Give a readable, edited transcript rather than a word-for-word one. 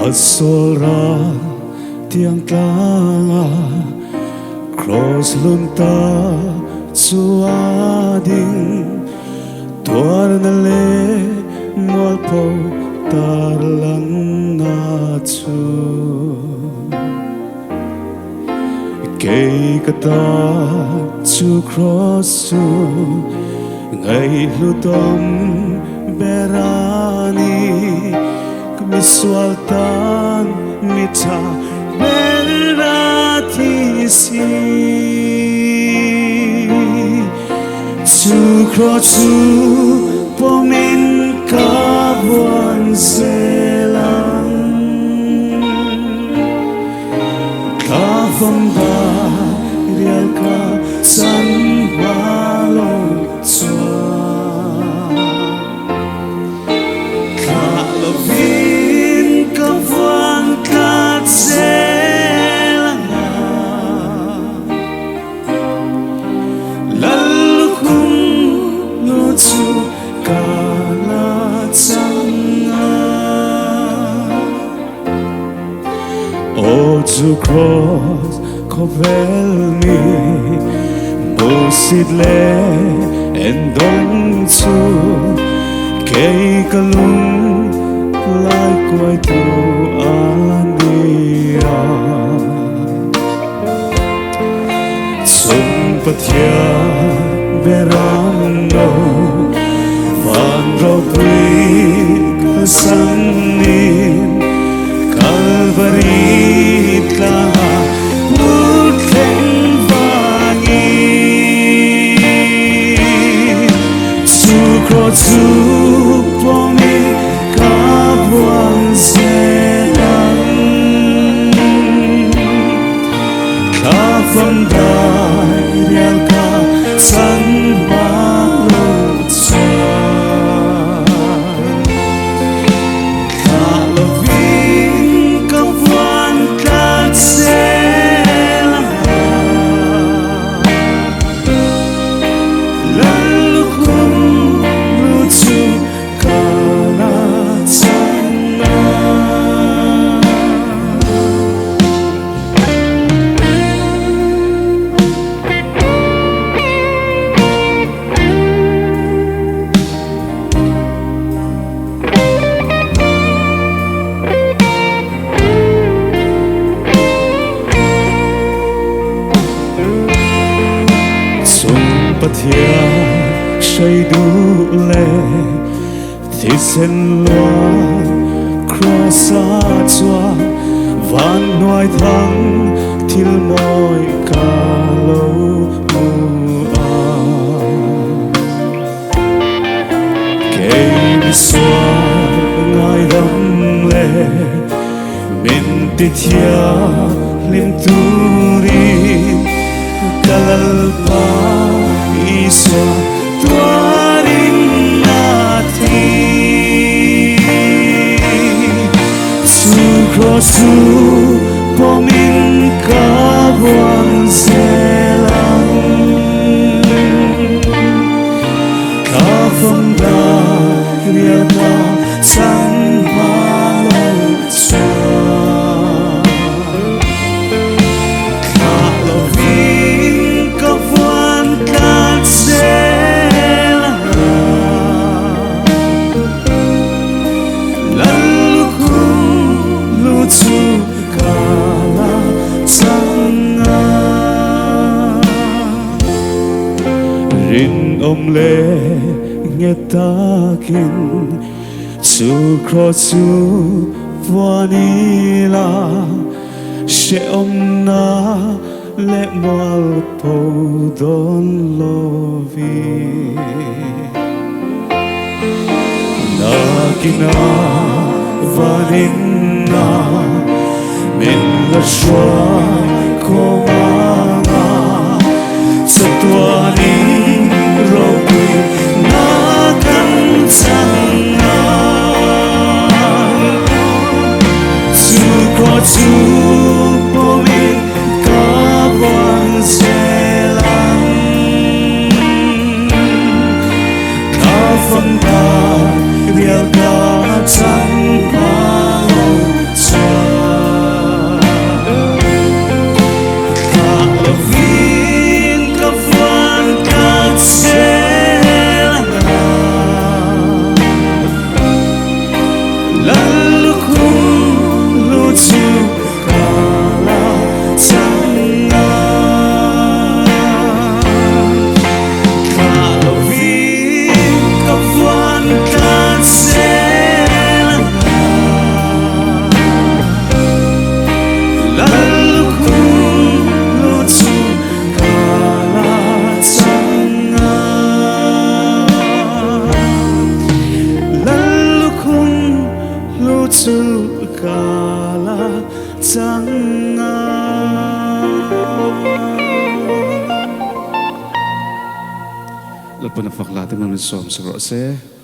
Asora tiang tanga cross lunta suading tuar na le molpo tarlan na chu kay kata chu cross chu ngay lutom berani miswaltan mita berati si chu cross chu pomin kabuan selang kafam ba rial ka san balong chua kalovin kabuan kat selang lalu kung lucu kalat sanga oh to cross kovelmi musid le endong chu kay kalung lai quay tu ania sum pathya beram no van ro pri kasanin Calvary tla putlen vangi su cross su pomi kabuan selang kafam dai rial ka san balong chua pathia say du le thì sen loa cross chua van noi thang thil moi ka lo mu a ke mi swa ngai dam le min ti thia lim tu ri kalal pa iswa tuarin nati su cross su pomin kabuan selang kafam da rial ka san balong chua rin om le nghe ta kin su cross su vanila she om na le mal po don lovi na kina vanina min la shwai ko manga satwani robi na kan changa su ko su pomi kabuan selang kafam da rial ka chan balong chua tanga. Lal pa na faklati man ng som sa rose.